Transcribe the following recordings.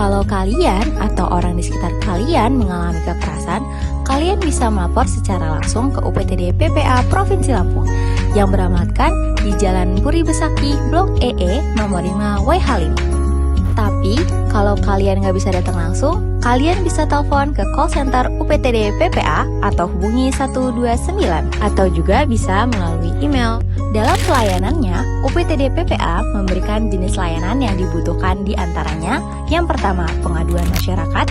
Kalau kalian atau orang di sekitar kalian mengalami kekerasan, kalian bisa melapor secara langsung ke UPTD PPA Provinsi Lampung yang beralamatkan di Jalan Puri Besaki, Blok EE, nomor 5, WH 5. Tapi, kalau kalian nggak bisa datang langsung, kalian bisa telepon ke call center UPTD PPA atau hubungi 129, atau juga bisa melalui email. Dalam pelayanannya, UPTD PPA memberikan jenis layanan yang dibutuhkan di antaranya. Yang pertama, pengaduan masyarakat.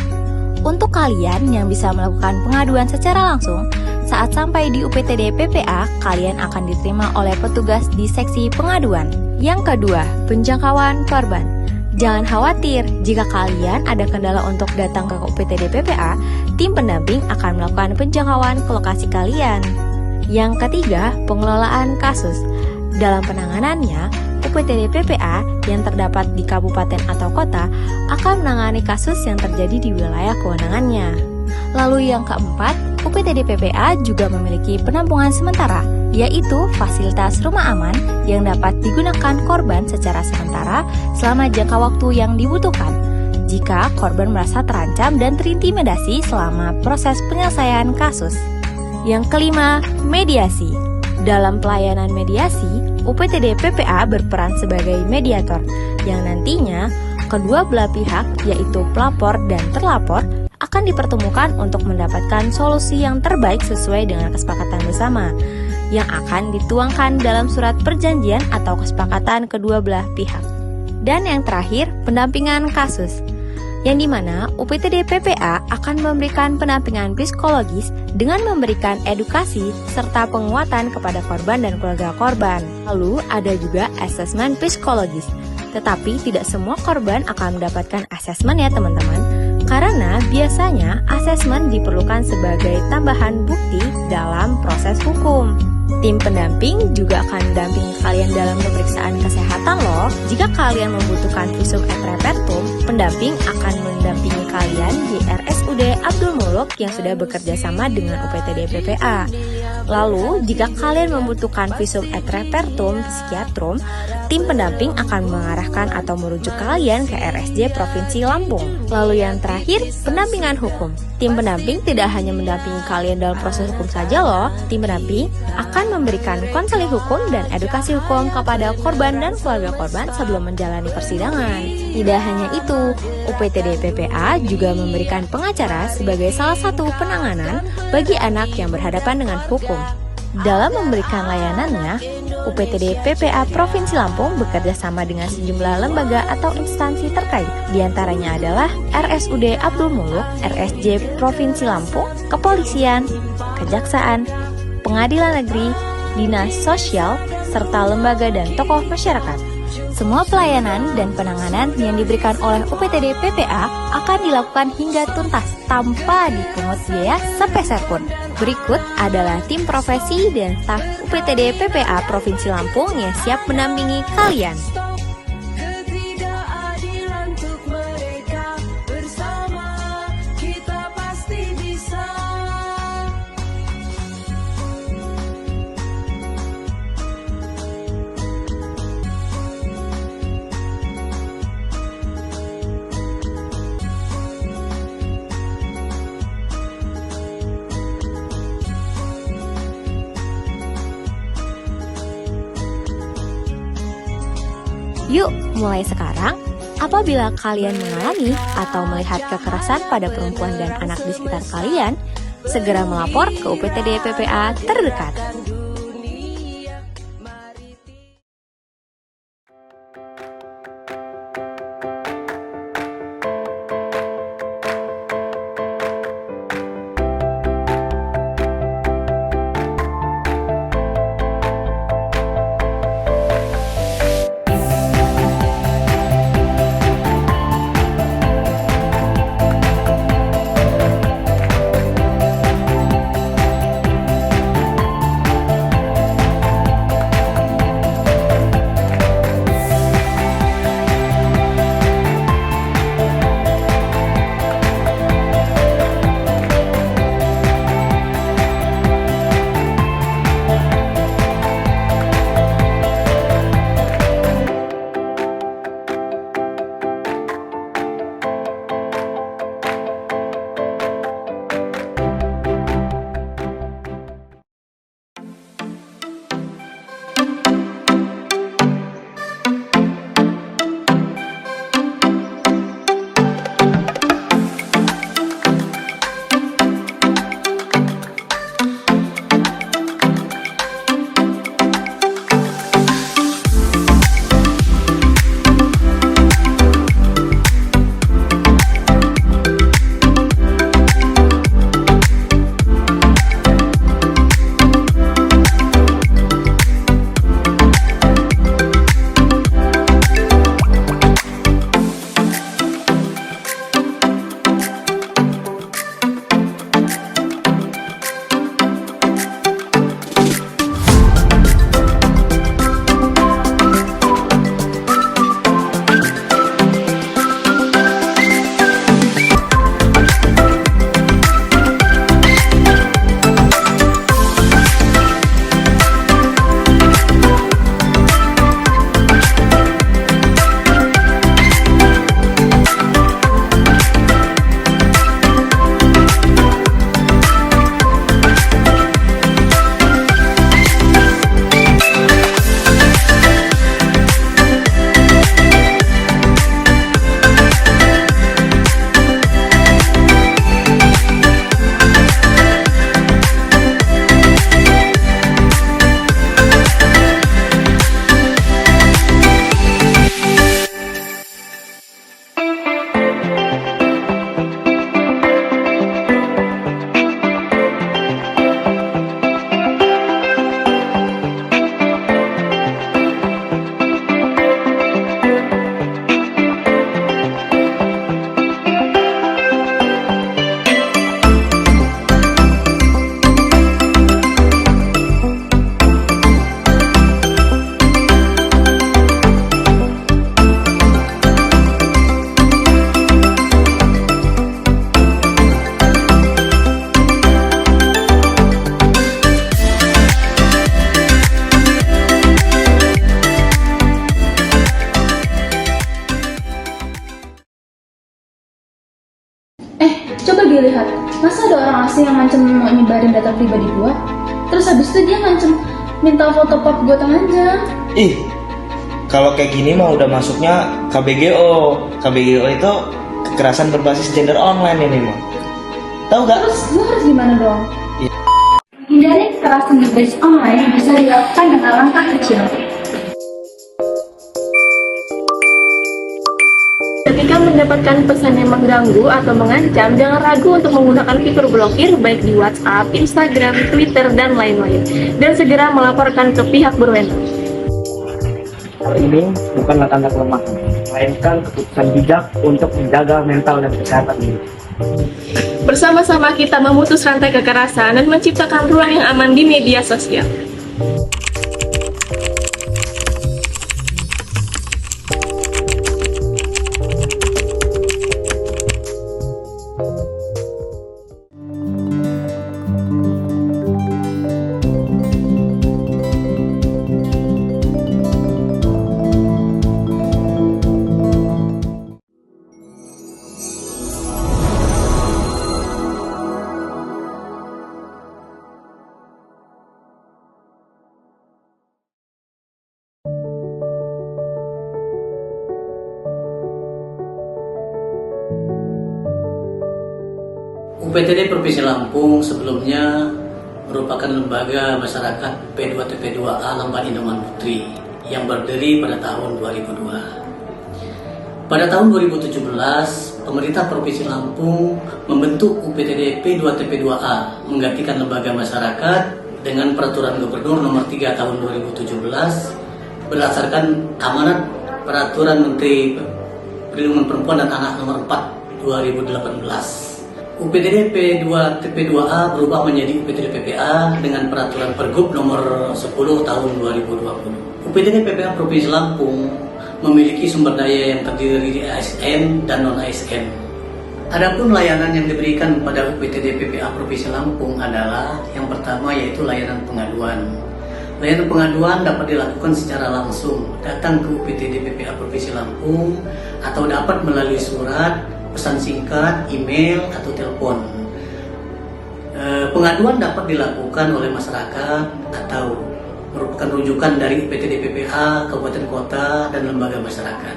Untuk kalian yang bisa melakukan pengaduan secara langsung, saat sampai di UPTD PPA, kalian akan diterima oleh petugas di seksi pengaduan. Yang kedua, penjangkauan korban. Jangan khawatir, jika kalian ada kendala untuk datang ke UPTD PPA, tim pendamping akan melakukan penjangkauan ke lokasi kalian. Yang ketiga, pengelolaan kasus. Dalam penanganannya, UPTD PPA yang terdapat di kabupaten atau kota akan menangani kasus yang terjadi di wilayah kewenangannya. Lalu yang keempat, UPTD PPA juga memiliki penampungan sementara, yaitu fasilitas rumah aman yang dapat digunakan korban secara sementara selama jangka waktu yang dibutuhkan jika korban merasa terancam dan terintimidasi selama proses penyelesaian kasus. Yang kelima, mediasi. Dalam pelayanan mediasi, UPTD PPA berperan sebagai mediator yang nantinya kedua belah pihak, yaitu pelapor dan terlapor, akan dipertemukan untuk mendapatkan solusi yang terbaik sesuai dengan kesepakatan bersama yang akan dituangkan dalam surat perjanjian atau kesepakatan kedua belah pihak. Dan yang terakhir, pendampingan kasus, yang dimana UPTD PPA akan memberikan pendampingan psikologis dengan memberikan edukasi serta penguatan kepada korban dan keluarga korban. Lalu ada juga asesmen psikologis, tetapi tidak semua korban akan mendapatkan asesmen ya teman-teman, karena biasanya asesmen diperlukan sebagai tambahan bukti dalam proses hukum. Tim pendamping juga akan mendampingi kalian dalam pemeriksaan kesehatan loh. Jika kalian membutuhkan visum et repertum, pendamping akan mendampingi kalian di RSUD Abdul Muluk yang sudah bekerja sama dengan UPTD PPA. Lalu, jika kalian membutuhkan visum et repertum psikiatrum, tim pendamping akan mengarahkan atau merujuk kalian ke RSJ Provinsi Lampung. Lalu yang terakhir, pendampingan hukum. Tim pendamping tidak hanya mendampingi kalian dalam proses hukum saja loh. Tim pendamping akan memberikan konseling hukum dan edukasi hukum kepada korban dan keluarga korban sebelum menjalani persidangan. Tidak hanya itu, UPTD PPA juga memberikan pengacara sebagai salah satu penanganan bagi anak yang berhadapan dengan hukum. Dalam memberikan layanannya, UPTD PPA Provinsi Lampung bekerja sama dengan sejumlah lembaga atau instansi terkait. Di antaranya adalah RSUD Abdul Muluk, RSJ Provinsi Lampung, Kepolisian, Kejaksaan, Pengadilan Negeri, Dinas Sosial, serta lembaga dan tokoh masyarakat. Semua pelayanan dan penanganan yang diberikan oleh UPTD PPA akan dilakukan hingga tuntas tanpa dipungut biaya sepeser pun. Berikut adalah tim profesi dan staf UPTD PPA Provinsi Lampung yang siap mendampingi kalian. Yuk, mulai sekarang, apabila kalian mengalami atau melihat kekerasan pada perempuan dan anak di sekitar kalian, segera melapor ke UPTD PPA terdekat. Coba dilihat, masa ada orang asing yang ngancem mau nyebarin data pribadi gua? Terus habis itu dia ngancem minta foto pap gua telanjang. Ih, kalau kayak gini mah udah masuknya KBGO. KBGO itu kekerasan berbasis gender online ini mah. Tahu gak? Terus gua harus gimana dong? Hindari kekerasan berbasis online bisa dilakukan dengan langkah kecil. Ketika mendapatkan pesan yang mengganggu atau mengancam, jangan ragu untuk menggunakan fitur blokir baik di WhatsApp, Instagram, Twitter, dan lain-lain. Dan segera melaporkan ke pihak berwenang. Hal ini bukanlah tanda kelemahan, melainkan keputusan bijak untuk menjaga mental dan kesehatan diri. Bersama-sama kita memutus rantai kekerasan dan menciptakan ruang yang aman di media sosial. UPTD Provinsi Lampung sebelumnya merupakan lembaga masyarakat P2TP2A Lamban Indoman Putri yang berdiri pada tahun 2002. Pada tahun 2017, pemerintah Provinsi Lampung membentuk UPTD P2TP2A menggantikan lembaga masyarakat dengan Peraturan Gubernur Nomor 3 Tahun 2017 berdasarkan amanat Peraturan Menteri Perlindungan Perempuan dan Anak Nomor 4 2018. UPTD P2TP2A berubah menjadi UPTD PPA dengan Peraturan Pergub Nomor 10 Tahun 2020. UPTD PPA Provinsi Lampung memiliki sumber daya yang terdiri dari ASN dan non-ASN. Adapun layanan yang diberikan pada UPTD PPA Provinsi Lampung adalah yang pertama yaitu layanan pengaduan. Layanan pengaduan dapat dilakukan secara langsung datang ke UPTD PPA Provinsi Lampung atau dapat melalui surat, pesan singkat, email, atau telepon. Pengaduan dapat dilakukan oleh masyarakat atau merupakan rujukan dari UPTD PPA, kabupaten kota, dan lembaga masyarakat.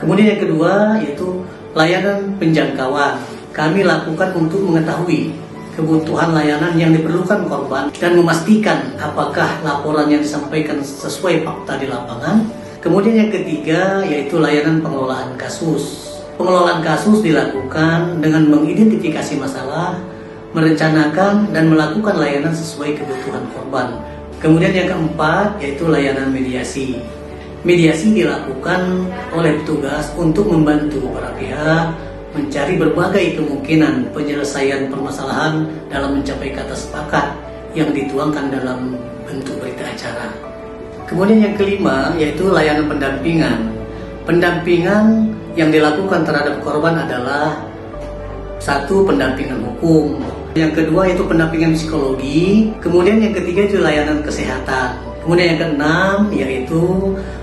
Kemudian yang kedua yaitu layanan penjangkauan. Kami lakukan untuk mengetahui kebutuhan layanan yang diperlukan korban dan memastikan apakah laporan yang disampaikan sesuai fakta di lapangan. Kemudian yang ketiga yaitu layanan pengelolaan kasus. Pengelolaan kasus dilakukan dengan mengidentifikasi masalah, merencanakan dan melakukan layanan sesuai kebutuhan korban. Kemudian yang keempat yaitu layanan mediasi. Mediasi dilakukan oleh petugas untuk membantu para pihak mencari berbagai kemungkinan penyelesaian permasalahan dalam mencapai kata sepakat yang dituangkan dalam bentuk berita acara. Kemudian yang kelima yaitu layanan pendampingan. Pendampingan yang dilakukan terhadap korban adalah satu, pendampingan hukum, yang kedua itu pendampingan psikologi, kemudian yang ketiga itu layanan kesehatan, kemudian yang keenam yaitu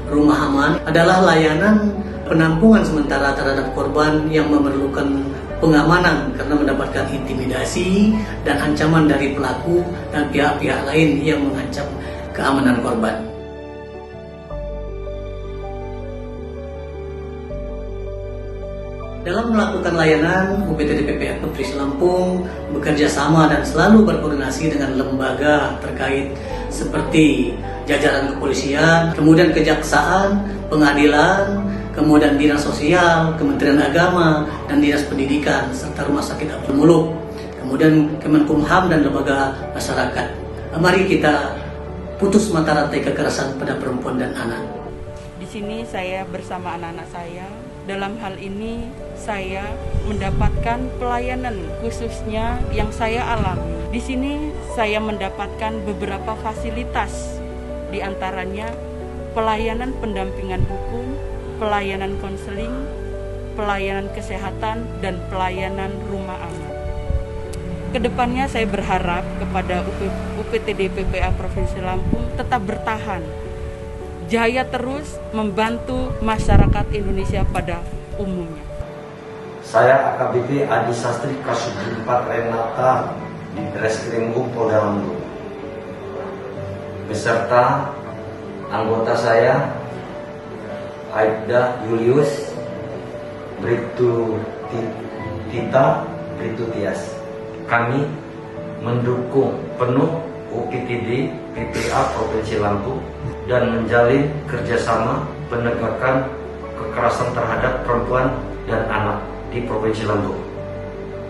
rumah aman adalah layanan penampungan sementara terhadap korban yang memerlukan pengamanan karena mendapatkan intimidasi dan ancaman dari pelaku dan pihak-pihak lain yang mengancam keamanan korban. Dalam melakukan layanan, UPTD PPA Provinsi Lampung bekerja sama dan selalu berkoordinasi dengan lembaga terkait seperti jajaran kepolisian, kemudian kejaksaan, pengadilan, kemudian dinas sosial, Kementerian Agama, dan dinas pendidikan, serta Rumah Sakit Abdul Muluk, kemudian Kemenkumham dan lembaga masyarakat. Mari kita putus mata rantai kekerasan pada perempuan dan anak. Di sini saya bersama anak-anak saya. Dalam hal ini saya mendapatkan pelayanan khususnya yang saya alami. Di sini saya mendapatkan beberapa fasilitas, di antaranya pelayanan pendampingan hukum, pelayanan konseling, pelayanan kesehatan, dan pelayanan rumah aman. Kedepannya saya berharap kepada UPTD PPA Provinsi Lampung tetap bertahan, jaya terus membantu masyarakat Indonesia pada umumnya. Saya AKBP Adi Sastri Kasubdit 4 Renata di Reskrimum Polda Lampung. Beserta anggota saya Aibda Julius, Bribtu Tita, Bribtu Tias. Kami mendukung penuh UPTD PPA Provinsi Lampung dan menjalin kerjasama penegakan kekerasan terhadap perempuan dan anak di Provinsi Lampung.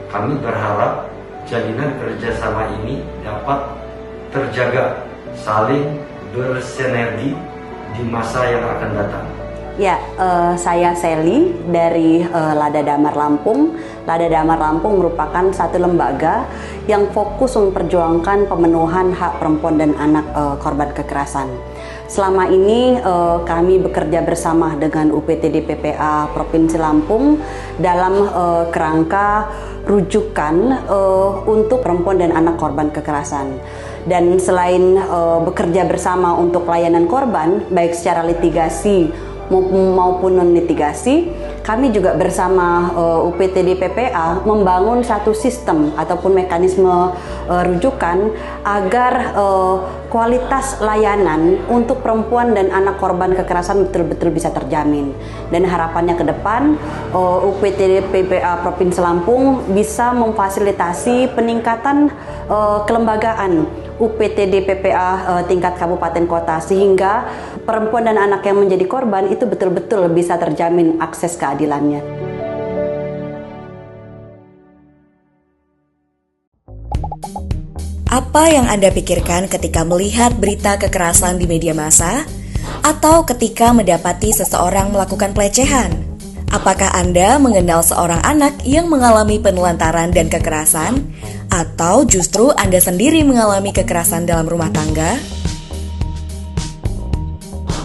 Kami berharap jalinan kerjasama ini dapat terjaga, saling bersinergi di masa yang akan datang. Ya, saya Sally dari Lada Damar Lampung. Lada Damar Lampung merupakan satu lembaga yang fokus memperjuangkan pemenuhan hak perempuan dan anak korban kekerasan. Selama ini kami bekerja bersama dengan UPTD PPA Provinsi Lampung dalam kerangka rujukan untuk perempuan dan anak korban kekerasan. Dan selain bekerja bersama untuk pelayanan korban, baik secara litigasi maupun non-litigasi, kami juga bersama UPTD PPA membangun satu sistem ataupun mekanisme rujukan agar kualitas layanan untuk perempuan dan anak korban kekerasan betul-betul bisa terjamin. Dan harapannya ke depan UPTD PPA Provinsi Lampung bisa memfasilitasi peningkatan kelembagaan UPTD PPA tingkat kabupaten kota, sehingga perempuan dan anak yang menjadi korban itu betul-betul bisa terjamin akses keadilannya. Apa yang Anda pikirkan ketika melihat berita kekerasan di media massa? Atau ketika mendapati seseorang melakukan pelecehan? Apakah Anda mengenal seorang anak yang mengalami penelantaran dan kekerasan? Atau justru Anda sendiri mengalami kekerasan dalam rumah tangga?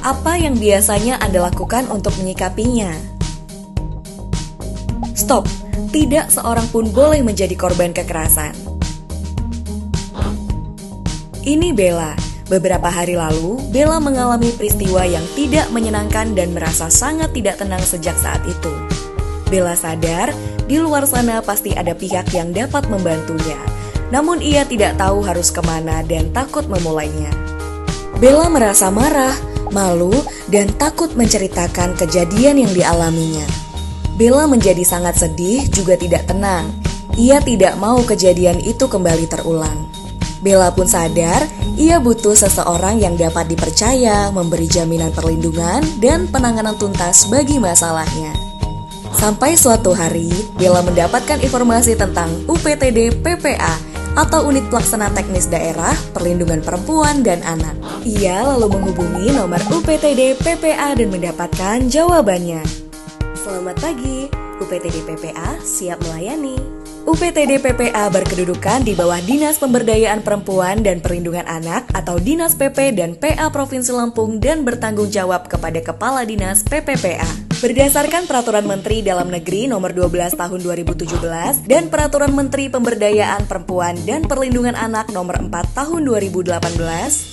Apa yang biasanya Anda lakukan untuk menyikapinya? Stop, tidak seorang pun boleh menjadi korban kekerasan. Ini Bella. Beberapa hari lalu, Bella mengalami peristiwa yang tidak menyenangkan dan merasa sangat tidak tenang sejak saat itu. Bella sadar, di luar sana pasti ada pihak yang dapat membantunya. Namun ia tidak tahu harus kemana dan takut memulainya. Bella merasa marah, malu, dan takut menceritakan kejadian yang dialaminya. Bella menjadi sangat sedih juga tidak tenang. Ia tidak mau kejadian itu kembali terulang. Bella pun sadar, ia butuh seseorang yang dapat dipercaya, memberi jaminan perlindungan, dan penanganan tuntas bagi masalahnya. Sampai suatu hari, Bella mendapatkan informasi tentang UPTD PPA atau Unit Pelaksana Teknis Daerah Perlindungan Perempuan dan Anak. Ia lalu menghubungi nomor UPTD PPA dan mendapatkan jawabannya. Selamat pagi, UPTD PPA siap melayani. UPTD PPA berkedudukan di bawah Dinas Pemberdayaan Perempuan dan Perlindungan Anak atau Dinas PP dan PA Provinsi Lampung dan bertanggung jawab kepada Kepala Dinas PPPA. Berdasarkan Peraturan Menteri Dalam Negeri Nomor 12 Tahun 2017 dan Peraturan Menteri Pemberdayaan Perempuan dan Perlindungan Anak Nomor 4 Tahun 2018,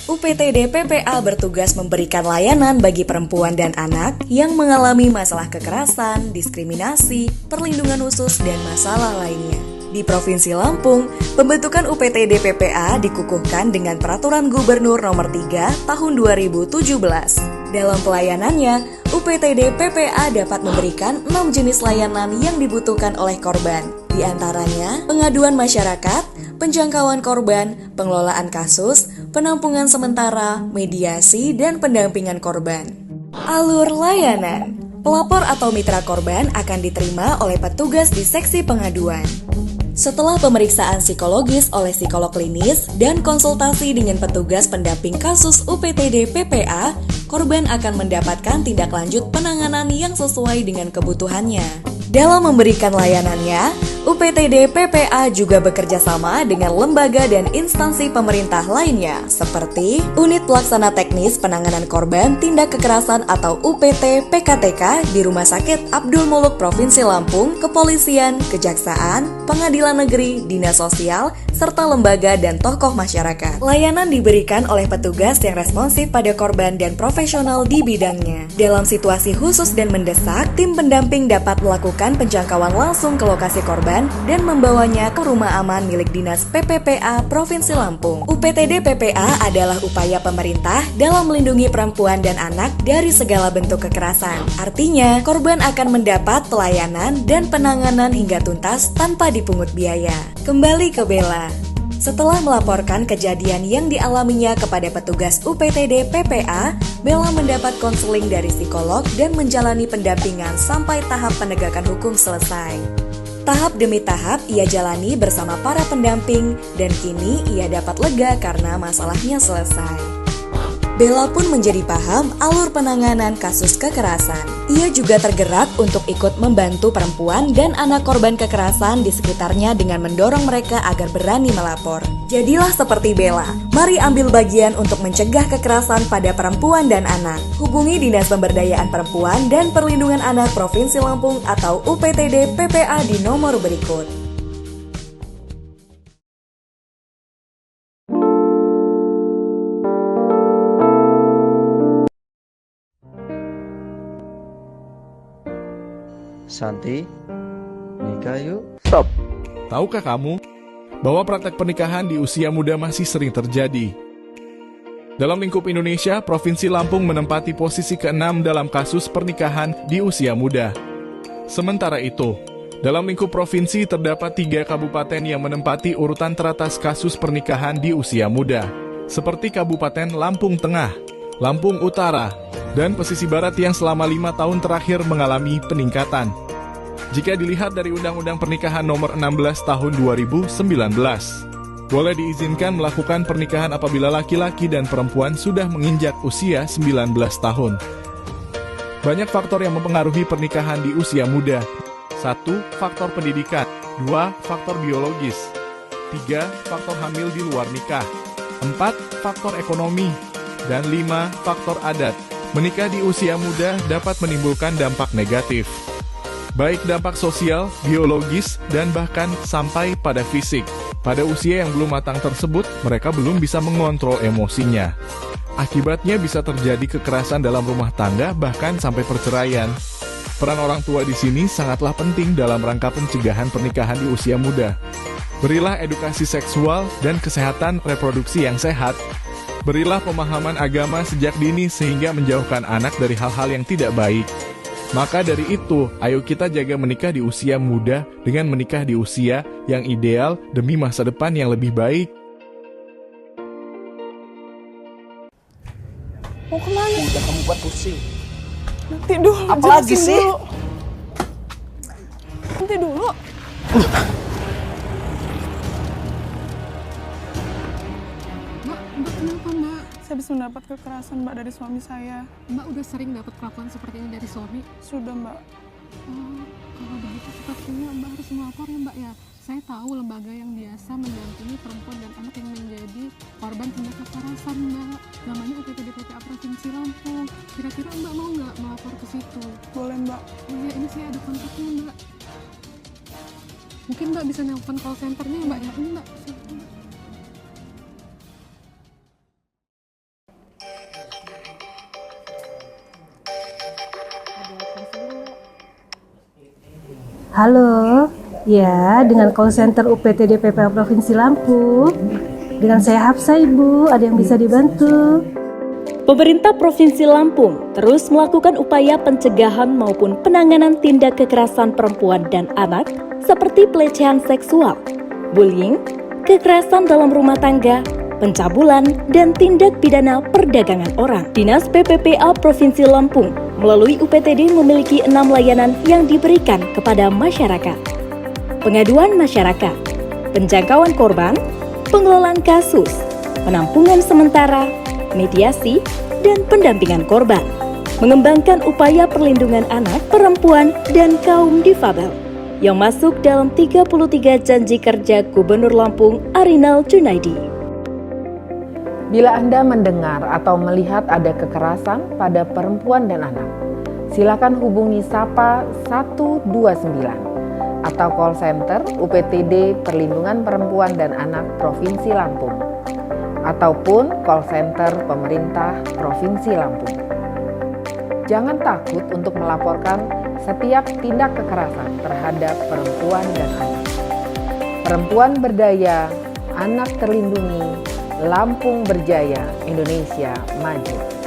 UPTD PPA bertugas memberikan layanan bagi perempuan dan anak yang mengalami masalah kekerasan, diskriminasi, perlindungan khusus, dan masalah lainnya. Di Provinsi Lampung, pembentukan UPTD PPA dikukuhkan dengan Peraturan Gubernur Nomor 3 Tahun 2017. Dalam pelayanannya, UPTD PPA dapat memberikan 6 jenis layanan yang dibutuhkan oleh korban. Di antaranya, pengaduan masyarakat, penjangkauan korban, pengelolaan kasus, penampungan sementara, mediasi, dan pendampingan korban. Alur layanan. Pelapor atau mitra korban akan diterima oleh petugas di seksi pengaduan. Setelah pemeriksaan psikologis oleh psikolog klinis dan konsultasi dengan petugas pendamping kasus UPTD PPA, korban akan mendapatkan tindak lanjut penanganan yang sesuai dengan kebutuhannya. Dalam memberikan layanannya, UPTD PPA juga bekerja sama dengan lembaga dan instansi pemerintah lainnya seperti Unit Pelaksana Teknis Penanganan Korban Tindak Kekerasan atau UPT PKTK di Rumah Sakit Abdul Muluk Provinsi Lampung, Kepolisian, Kejaksaan, Pengadilan Negeri, Dinas Sosial, serta lembaga dan tokoh masyarakat. Layanan diberikan oleh petugas yang responsif pada korban dan profesional di bidangnya. Dalam situasi khusus dan mendesak, tim pendamping dapat melakukan penjangkauan langsung ke lokasi korban dan membawanya ke rumah aman milik Dinas PPPA Provinsi Lampung. UPTD PPA adalah upaya pemerintah dalam melindungi perempuan dan anak dari segala bentuk kekerasan. Artinya, korban akan mendapat pelayanan dan penanganan hingga tuntas tanpa dipungut biaya. Kembali ke Bella. Setelah melaporkan kejadian yang dialaminya kepada petugas UPTD PPA, Bella mendapat konseling dari psikolog dan menjalani pendampingan sampai tahap penegakan hukum selesai. Tahap demi tahap ia jalani bersama para pendamping dan kini ia dapat lega karena masalahnya selesai. Bella pun menjadi paham alur penanganan kasus kekerasan. Ia juga tergerak untuk ikut membantu perempuan dan anak korban kekerasan di sekitarnya dengan mendorong mereka agar berani melapor. Jadilah seperti Bella. Mari ambil bagian untuk mencegah kekerasan pada perempuan dan anak. Hubungi Dinas Pemberdayaan Perempuan dan Perlindungan Anak Provinsi Lampung atau UPTD PPA di nomor berikut. Santi, nikah yuk. Stop. Tahukah kamu bahwa praktek pernikahan di usia muda masih sering terjadi? Dalam lingkup Indonesia, Provinsi Lampung menempati posisi ke-6 dalam kasus pernikahan di usia muda. Sementara itu, dalam lingkup provinsi terdapat 3 kabupaten yang menempati urutan teratas kasus pernikahan di usia muda, seperti Kabupaten Lampung Tengah, Lampung Utara, dan Pesisir Barat yang selama 5 tahun terakhir mengalami peningkatan. Jika dilihat dari Undang-Undang Pernikahan Nomor 16 Tahun 2019, boleh diizinkan melakukan pernikahan apabila laki-laki dan perempuan sudah menginjak usia 19 tahun. Banyak faktor yang mempengaruhi pernikahan di usia muda. 1. Faktor pendidikan. 2. Faktor biologis. 3. Faktor hamil di luar nikah. 4. Faktor ekonomi. Dan 5. Faktor adat. Menikah di usia muda dapat menimbulkan dampak negatif, baik dampak sosial, biologis, dan bahkan sampai pada fisik. Pada usia yang belum matang tersebut, mereka belum bisa mengontrol emosinya. Akibatnya bisa terjadi kekerasan dalam rumah tangga, bahkan sampai perceraian. Peran orang tua di sini sangatlah penting dalam rangka pencegahan pernikahan di usia muda. Berilah edukasi seksual dan kesehatan reproduksi yang sehat. Berilah pemahaman agama sejak dini sehingga menjauhkan anak dari hal-hal yang tidak baik. Maka dari itu, ayo kita jaga menikah di usia muda dengan menikah di usia yang ideal demi masa depan yang lebih baik. Mau kemana? Udah kamu buat pusing. Nanti dulu. Apalagi sih? Dulu. Nanti dulu. Mbak, kenapa Mbak? Saya bisa mendapat kekerasan Mbak dari suami saya. Mbak udah sering dapat perlakuan seperti ini dari suami? Sudah Mbak. Oh, kalau begitu sepertinya Mbak harus melapor ya Mbak ya. Saya tahu lembaga yang biasa mendampingi perempuan dan anak yang menjadi korban tindak kekerasan Mbak. Namanya UPTD PPA Provinsi Lampung. Kira-kira Mbak mau nggak melapor ke situ? Boleh Mbak. Iya, ini saya ada kontaknya Mbak. Mungkin Mbak bisa nelpon call centernya Mbak ya. Ini Mbak. Halo, ya dengan call center UPTD PPA Provinsi Lampung. Dengan saya Hafsa Ibu, ada yang bisa dibantu? Pemerintah Provinsi Lampung terus melakukan upaya pencegahan maupun penanganan tindak kekerasan perempuan dan anak seperti pelecehan seksual, bullying, kekerasan dalam rumah tangga, pencabulan, dan tindak pidana perdagangan orang. Dinas PPPA Provinsi Lampung melalui UPTD memiliki 6 layanan yang diberikan kepada masyarakat. Pengaduan masyarakat, penjangkauan korban, pengelolaan kasus, penampungan sementara, mediasi, dan pendampingan korban. Mengembangkan upaya perlindungan anak, perempuan, dan kaum difabel. yang masuk dalam 33 janji kerja Gubernur Lampung Arinal Junaidi. Bila Anda mendengar atau melihat ada kekerasan pada perempuan dan anak, silakan hubungi Sapa 129 atau call center UPTD Perlindungan Perempuan dan Anak Provinsi Lampung ataupun call center pemerintah Provinsi Lampung. Jangan takut untuk melaporkan setiap tindak kekerasan terhadap perempuan dan anak. Perempuan berdaya, anak terlindungi, Lampung berjaya, Indonesia maju.